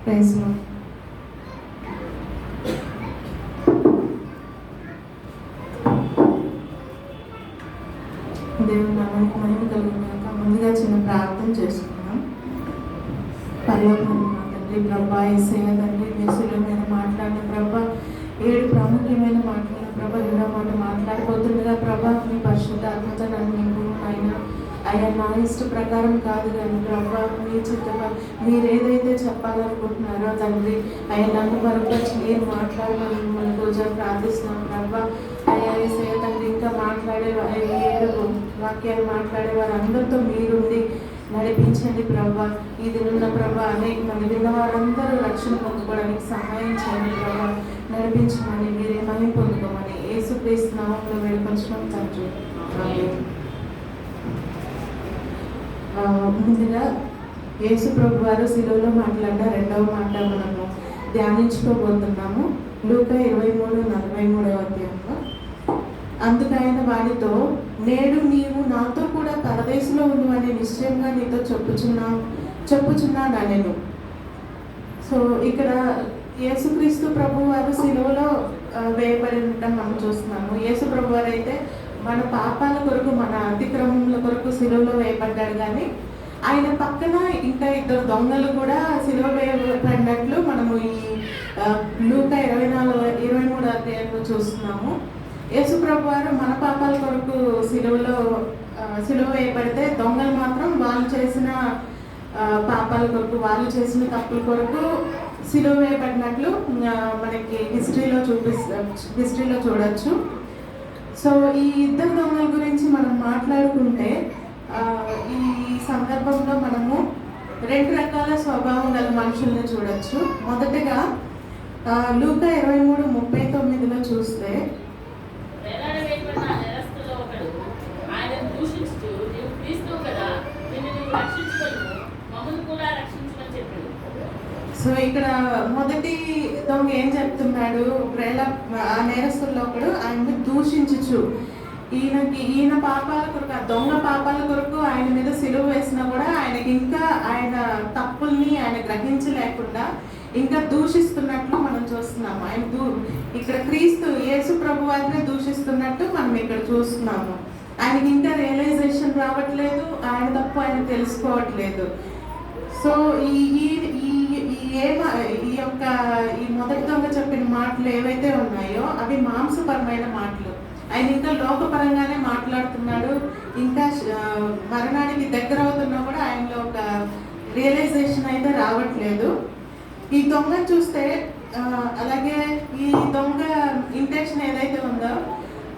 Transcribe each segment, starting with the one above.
Praise lord. దేవుని నామానికి మహిమ కలుగుగాక. ముందుగా చిన్న ప్రార్థన చేసుకున్నాం. పరలోకమందున్న మా తండ్రి, ప్రభా యేసయ్య తండ్రి, మీ సులభమైన మాట్లాడిన ప్రభా, 7 ప్రాముఖ్యమైన మాటలను ప్రభా రెండో మాట మాట్లాడబోతుండగా ప్రభా, మీ పరిశుద్ధ ఆత్మతో నన్ను నింపు ఆయన. అయ్యా, నా ఇష్ట ప్రకారం కాదు కానీ ప్రభా, మీ చిత్తగా మీరు ఏదైతే చెప్పాలనుకుంటున్నారో తండ్రి, అయ్యా నన్ను బలపరిచి మీరు మాట్లాడమని మిమ్మల్ని రోజు ప్రార్థిస్తున్నాం ప్రభా. అయ్యా యేసయ్య తండ్రి, ఇంకా మాట్లాడే 7 వాక్యాలు మాట్లాడే వారందరితో మీరుండి నడిపించండి ప్రభా. ఈ దినున్న ప్రభా అనేక మంది విన్న వారందరూ రక్షణ పొందుకోవడానికి సహాయం చేయండి ప్రభా. నడిపించమని, మీరే మహిమ పొందుకోమని యేసుక్రీస్తు నామములో వేడుకొంచున్నాం తండ్రి. ఆమేన్. ముందుగా యేసు ప్రభు వారు శిలువలో మాట్లాడిన రెండవ మాట మనము ధ్యానించుకోబోతున్నాము. లూకా 23:43 అధ్యాయంలో. అందుకైన వారితో, నేడు నీవు నాతో కూడా పరదేశంలో ఉందని నిశ్చయంగా నీతో చెప్పుచున్నాను నేను. సో ఇక్కడ యేసుక్రీస్తు ప్రభు వారు శిలువలో వేయబడి ఉండటం మనం చూస్తున్నాము. యేసు ప్రభు వారు అయితే మన పాపాల కొరకు, మన అతిక్రమముల కొరకు శిలువలో వేయబడ్డాడు. కానీ ఆయన పక్కన ఇంకా 2 దొంగలు కూడా శిలువ వేయబడినట్లు మనము ఈ లూకా 24:23 అధ్యాయంలో చూస్తున్నాము. యేసు ప్రభు వారు మన పాపాల కొరకు శిలువ వేయబడితే, దొంగలు మాత్రం వాళ్ళు చేసిన పాపాల కొరకు, వాళ్ళు చేసిన తప్పుల కొరకు శిలువ వేయబడినట్లు మనకి హిస్టరీలో చూడొచ్చు. సో ఈ 2 దొంగల గురించి మనం మాట్లాడుకుంటే, ఈ సందర్భంలో మనము 2 రకాల స్వభావం గల మనుషుల్ని చూడొచ్చు. మొదటగా లూకా 23:39 చూస్తే, సో ఇక్కడ మొదటి దొంగ ఏం చెప్తున్నాడు, ఆ నేరస్తుల్లో ఒకడు ఆయన్ని దూషించచ్చు. ఈయన పాపాల కొరకు, ఆ దొంగ పాపాల కొరకు ఆయన మీద సిలువ వేసినా కూడా ఆయనకి ఇంకా ఆయన తప్పుల్ని ఆయన గ్రహించలేకుండా ఇంకా దూషిస్తున్నట్లు మనం చూస్తున్నాము. ఇక్కడ క్రీస్తు యేసు ప్రభు వారిని దూషిస్తున్నట్టు మనం ఇక్కడ చూస్తున్నాము. ఆయనకి ఇంకా రియలైజేషన్ రావట్లేదు, ఆయన తప్పు ఆయన తెలుసుకోవట్లేదు. సో ఈ మొదటి దొంగ చెప్పిన మాటలు ఏవైతే ఉన్నాయో అవి మాంసపరమైన మాటలు. ఆయన ఇంకా లోకపరంగానే మాట్లాడుతున్నాడు. ఇంకా మరణానికి దగ్గర అవుతున్నా కూడా ఆయనలో ఒక రియలైజేషన్ అయితే రావట్లేదు. ఈ దొంగ చూస్తే, అలాగే ఈ దొంగ ఇంటెన్షన్ ఏదైతే ఉందో,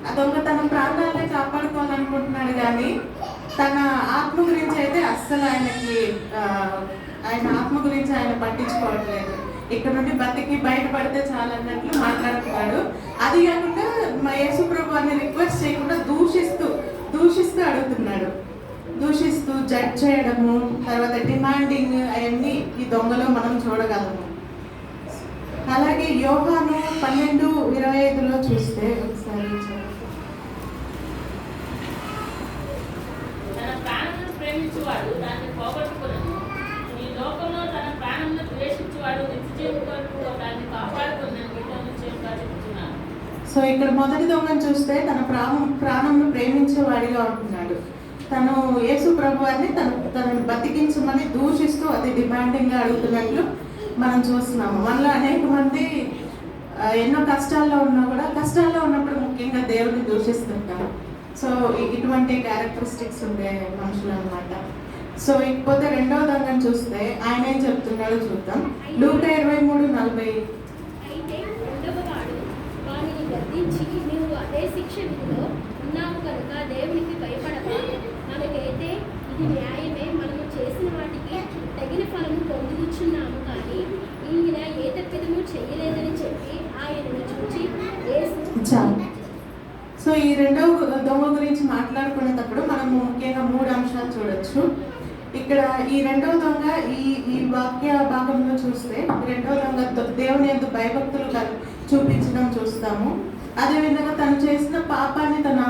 ఆ దొంగ తన ప్రాణాలనే కాపాడుకోవాలనుకుంటున్నాడు. కానీ తన ఆత్మ గురించి అయితే అస్సలు ఆయన ఆత్మ గురించి ఆయన పట్టించుకోవట్లేదు. ఇక్కడ నుండి బతికి బయటపడితే చాలన్నట్లు మాట్లాడుతున్నాడు. అది కాకుండా మా యేసు ప్రభు అని రిక్వెస్ట్ చేయకుండా దూషిస్తూ అడుగుతున్నాడు. దూషిస్తూ జడ్జ్ చేయడము, తర్వాత డిమాండింగ్, అవన్నీ ఈ దొంగలో మనం చూడగలము. అలాగే యోహాను 12:25 చూస్తే, ఒకసారి సో ఇక్కడ మొదటి దొంగను చూస్తే తన ప్రాణంను ప్రేమించేవాడిగా ఉంటున్నాడు. తను యేసు ప్రభు వారిని తనను బతికించమని దూషిస్తూ అది డిమాండింగ్గా అడుగుతున్నట్లు మనం చూస్తున్నాము. మనలో అనేక మంది ఎన్నో కష్టాల్లో ఉన్నా కూడా, కష్టాల్లో ఉన్నప్పుడు ముఖ్యంగా దేవుడిని దూషిస్తుంటారు. సో ఇటువంటి క్యారెక్టరిస్టిక్స్ ఉండే మనుషులు అన్నమాట. సో ఇకపోతే రెండవ దొంగను చూస్తే ఆయన ఏం చెప్తున్నాడో చూద్దాం. లూకా 23:40. నీవు అదే శిక్ష విధిలో ఉన్నావు కనుక దేవునికి భయపడవా? మనకైతే ఇది న్యాయమే, మనము చేసిన వాటికి తగిన ఫలము పొందుతున్నాము. కానీ ఈయన ఏ తప్పిదము చేయలేదని చెప్పి ఆయనను చూచి సో ఈ రెండవ దొంగ గురించి మాట్లాడుకునేటప్పుడు మనము ముఖ్యంగా 3 అంశాలు చూడొచ్చు. ఇక్కడ ఈ రెండవ దొంగ ఈ వాక్య భాగంలో చూస్తే, రెండవ దొంగ దేవుని యందు భయభక్తులు చూపించడం చూస్తాము. అదేవిధంగా తను చేసిన పాపాన్ని తను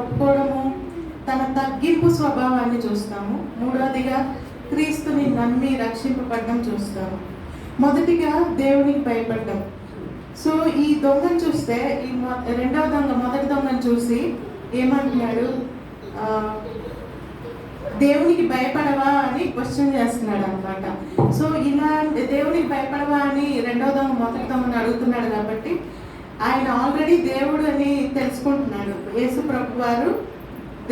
ఒప్పుకోవడము, తన తగ్గింపు స్వభావాన్ని చూస్తాము. మూడవదిగా క్రీస్తుని నమ్మి రక్షింపబడడం చూస్తాము. మొదటిగా దేవునికి భయపడ్డం. సో ఈ దొంగను చూస్తే రెండవ దొంగ మొదటి దొంగను చూసి ఏమంటున్నాడు, దేవునికి భయపడవా అని క్వశ్చన్ చేస్తున్నాడు అనమాట. సో ఇలా దేవునికి భయపడవా అని రెండవ దొంగ మొదటి దొంగను అడుగుతున్నాడు కాబట్టి ఆయన ఆల్రెడీ దేవుడు అని తెలుసుకుంటున్నాడు. యేసు ప్రభు వారు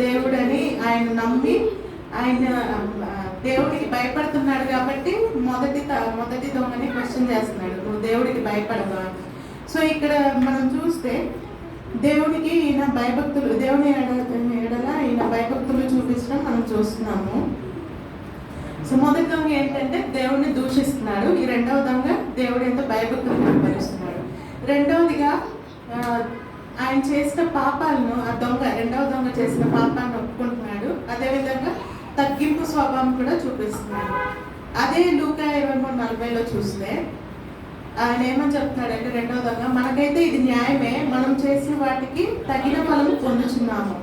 దేవుడు అని ఆయన నమ్మి ఆయన దేవుడికి భయపడుతున్నాడు కాబట్టి మొదటి దొంగని క్వశ్చన్ చేస్తున్నాడు, నువ్వు దేవుడికి భయపడవా. సో ఇక్కడ మనం చూస్తే దేవునికి ఈయన భయభక్తులు, దేవుని ఎడల ఈయన భయభక్తులు చూపించడం మనం చూస్తున్నాము. సో మొదటి దొంగ ఏంటంటే దేవుడిని దూషిస్తున్నాడు, ఈ రెండవ దొంగ దేవుడు ఎంతో భయభక్తులు కనపరుస్తున్నాడు. రెండవదిగా ఆయన చేసిన పాపాలను రెండవ దొంగ చేసిన పాపాలను ఒప్పుకుంటున్నాడు. అదేవిధంగా తగ్గింపు స్వభావం కూడా చూపిస్తున్నాడు. అదే లూకా 23:40 చూస్తే ఆయన ఏమని చెప్తున్నాడంటే రెండవ దొంగ, మనకైతే ఇది న్యాయమే, మనం చేసిన వాటికి తగిన ఫలం పొందుచున్నాము.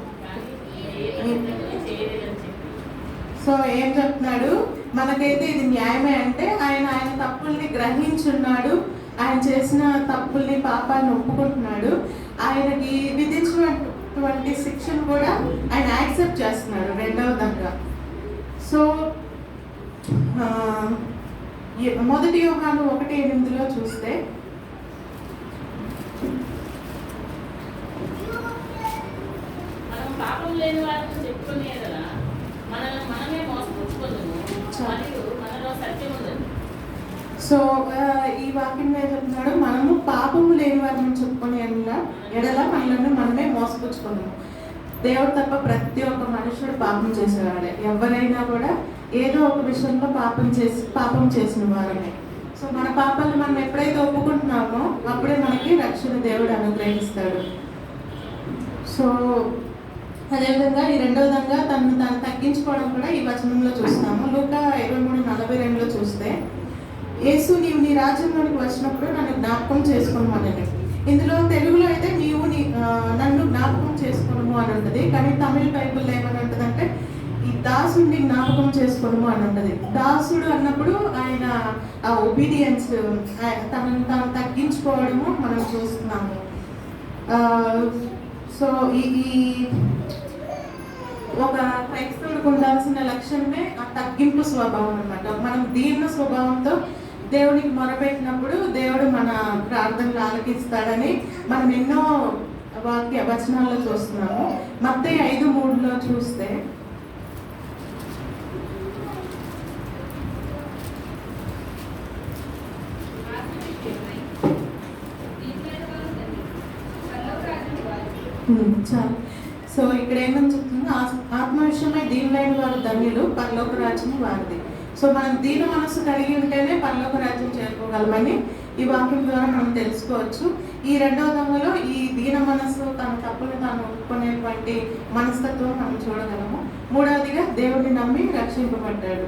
సో ఏం చెప్తున్నాడు, మనకైతే ఇది న్యాయమే అంటే ఆయన తప్పుల్ని గ్రహించున్నాడు, ఆయన చేసిన తప్పుల్ని పాపాలను ఒప్పుకుంటున్నాడు, ఆయనకి విధించినటువంటి శిక్షను కూడా ఆయన యాక్సెప్ట్ చేస్తున్నాడు రెండవ దొంగ. సో మొదటి యోహాను 1:8 చూస్తే మనం పాపం లేని వారిని చెప్పుకునే కదా మనమే మోసపుచ్చుకోలేము, మరియు మనలో సత్యం ఉండదు. సో ఈ వాక్యం ఏం చెప్తున్నాడు, మనము పాపము లేని వారిని చెప్పుకునే ఎడల మనల్ని మనమే మోసపుచ్చుకున్నాము. దేవుడు తప్ప ప్రతి ఒక్క మనుషుడు పాపం చేసేవాడే. ఎవరైనా కూడా ఏదో ఒక విషయంలో పాపం చేసిన వారమే. సో మన పాపాలను మనం ఎప్పుడైతే ఒప్పుకుంటున్నామో అప్పుడే మనకి రక్షణ దేవుడు అనుగ్రహిస్తాడు. సో అదేవిధంగా ఈ రెండవ విధంగా తను తగ్గించుకోవడం కూడా ఈ వచనంలో చూస్తాము. లూకా 23:42 చూస్తే యేసు నీవు నీ రాజ్యంలోనికి వచ్చినప్పుడు నన్ను జ్ఞాపకం చేసుకోమని. ఇందులో తెలుగులో అయితే నీవు నన్ను జ్ఞాపకం చేసుకోను అని ఉంటుంది, కానీ తమిళ బైబుల్లో ఏమని ఉంటుంది అంటే ఈ దాసుడిని జ్ఞాపకం చేసుకోను అని ఉంటుంది. దాసుడు అన్నప్పుడు ఆయన ఆ ఒబీడియన్స్, తనను తాను తగ్గించుకోవడము మనం చూస్తున్నాము. సో ఈ ఒక క్రైస్తవుడికి ఉండాల్సిన లక్షణమే ఆ తగ్గింపు స్వభావం అన్నమాట. మనం దీన స్వభావంతో దేవునికి మొరపెట్టినప్పుడు దేవుడు మన ప్రార్థనలు ఆలకిస్తాడని మనం ఎన్నో వచనాల్లో చూస్తున్నాము. మత్తయి 5:3 చూస్తే చాలు. సో ఇక్కడ ఏమని చెప్తుంది, ఆత్మ విషయమై దీనులైన వారు ధన్యులు, పరలోక రాజ్యం వారిది. సో మనం దీన మనస్సు కలిగి ఉంటేనే పరలోక రాజ్యం చేరుకోగలమని ఈ వాక్యం ద్వారా మనం తెలుసుకోవచ్చు. ఈ రెండవ దొంగలో ఈ దీన మనస్సు, తన తప్పును తాను ఒప్పుకునేటువంటి మనస్తత్వం మనం చూడగలము. మూడవదిగా దేవుడిని నమ్మి రక్షింపబడ్డాడు.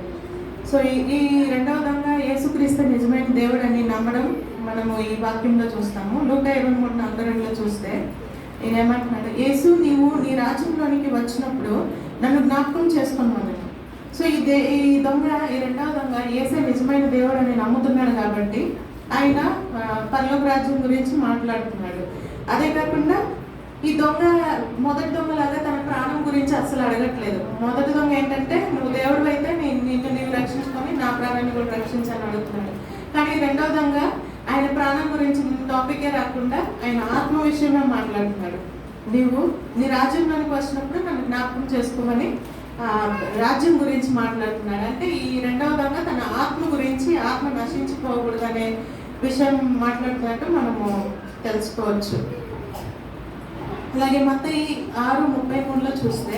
సో ఈ రెండవ దొంగ యేసుక్రీస్తు నిజమైన దేవుడు అని నమ్మడం మనము ఈ వాక్యంలో చూస్తాము. లూకా 23:42 చూస్తే నేను ఏమంటున్నాడు, యేసు నీవు నీ రాజ్యంలోనికి వచ్చినప్పుడు నన్ను జ్ఞాపకం చేసుకున్నాను. సో ఈ దొంగ, ఈ రెండవ దొంగ యేసే నిజమైన దేవుడు అని నమ్ముతున్నాడు కాబట్టి ఆయన పరలోక రాజ్యం గురించి మాట్లాడుతున్నాడు. అదే కాకుండా ఈ దొంగ మొదటి దొంగలాగా తన ప్రాణం గురించి అసలు అడగట్లేదు. మొదటి దొంగ ఏంటంటే నువ్వు దేవుడు అయితే నిన్ను నీవు రక్షించుకొని నా ప్రాణాన్ని కూడా రక్షించని అడుగుతున్నాడు. కానీ రెండవ దొంగ ఆయన ప్రాణం గురించి టాపికే రాకుండా ఆయన ఆత్మ విషయమే మాట్లాడుతున్నాడు. నీవు నీ రాజ్యంలోనికి వచ్చినప్పుడు నన్ను జ్ఞాపకం చేసుకోమని రాజ్యం గురించి మాట్లాడుతున్నాడు. అంటే ఈ రెండవ దొంగ తన ఆత్మ గురించి, ఆత్మ నశించిపోకూడదు అనే విషయం మాట్లాడుతున్నట్టు మనము తెలుసుకోవచ్చు. అలాగే మత్తయి 6:33 చూస్తే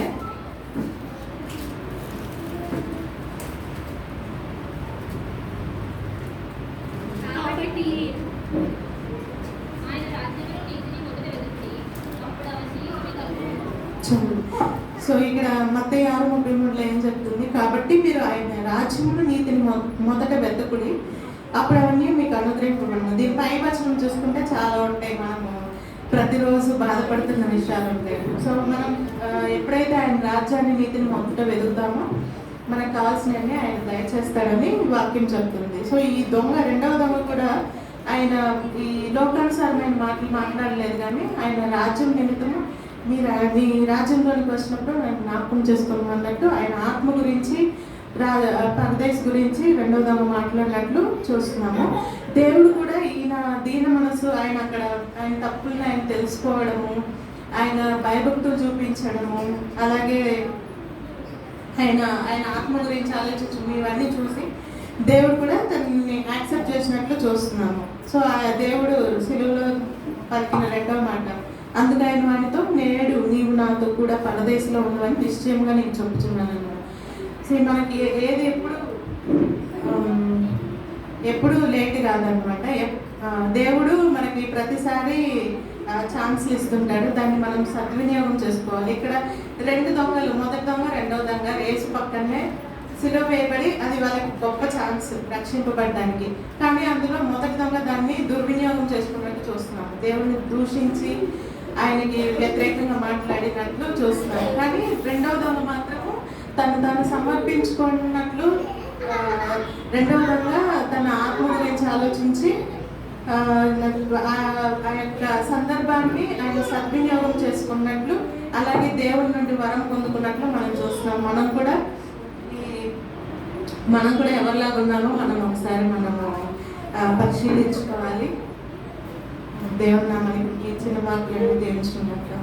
సో ఇక్కడ మత్తయి 6:33 ఏం చెప్తుంది, కాబట్టి మీరు ఆయన రాజ్యమును నీతిని మొదట వెతకుడి, అప్పుడు అవన్నీ మీకు అనుగ్రహింపబడను. దీని పై వచనం చూసుకుంటే చాలా ఉంటాయి, మనము ప్రతిరోజు బాధపడుతున్న విషయాలు ఉంటాయి. సో మనం ఎప్పుడైతే ఆయన రాజ్యాన్ని నీతిని మొదట వెతుకుతామో మనకు కావాల్సినవన్నీ ఆయన దయచేస్తాడని వాక్యం చెప్తుంది. సో ఈ రెండవ దొంగ కూడా ఆయన ఈ లోకానుసారమైన మాటలు మాట్లాడలేదు, కానీ ఆయన రాజ్యం నిమిత్తము మీ రాజ్యంలోనికి వచ్చినప్పుడు నేను జ్ఞాపకం చేసుకోమన్నట్టు ఆయన ఆత్మ గురించి పరదేశ్ గురించి రెండవ దొంగ మాట్లాడినట్లు చూస్తున్నాము. దేవుడు కూడా ఈయన దీన మనసు, ఆయన అక్కడ ఆయన తప్పుల్ని ఆయన తెలుసుకోవడము, ఆయన భయభక్తులు చూపించడము, అలాగే ఆయన ఆత్మ గురించి ఆలోచించడం, ఇవన్నీ చూసి దేవుడు కూడా తనని యాక్సెప్ట్ చేసినట్లు చూస్తున్నాము. సో ఆ దేవుడు సిలువలో పలికిన రెండవ మాట, అందుకు ఆయన వానితో నేడు నీవు నాతో కూడా పరదేశంలో ఉన్నవని నిశ్చయంగా నేను చెప్పుచున్నాను అన్నాడు. సో మనకి ఏది ఎప్పుడు లేట్ కాదనమాట. దేవుడు మనకి ప్రతిసారి ఛాన్స్లు ఇస్తుంటాడు, దాన్ని మనం సద్వినియోగం చేసుకోవాలి. ఇక్కడ రెండు దొంగలు, మొదటి దొంగ రెండవ దొంగ యేసు పక్కనే సిలువ వేయబడి అది వాళ్ళకి గొప్ప ఛాన్స్ రక్షింపబడడానికి. కానీ అందులో మొదటి దొంగ దాన్ని దుర్వినియోగం చేసుకున్నట్టు చూస్తున్నాము. దేవుడిని దూషించి ఆయనకి వ్యతిరేకంగా మాట్లాడినట్లు చూస్తున్నాము. కానీ రెండవ దొంగ మాత్రము తాను సమర్పించుకున్నట్లు, రెండవ దొంగ తన ఆత్మ గురించి ఆలోచించి ఆ యొక్క సందర్భాన్ని ఆయన సద్వినియోగం చేసుకున్నట్లు, అలాగే దేవుడి నుండి వరం పొందుకున్నట్లు మనం చూస్తున్నాం. మనం కూడా ఎవరిలాగా ఉన్నామో మనం ఒకసారి మనము పరిశీలించుకోవాలి. దేవుని నామానికి చిన్న వాక్యాన్ని దీవించుకున్నట్లు.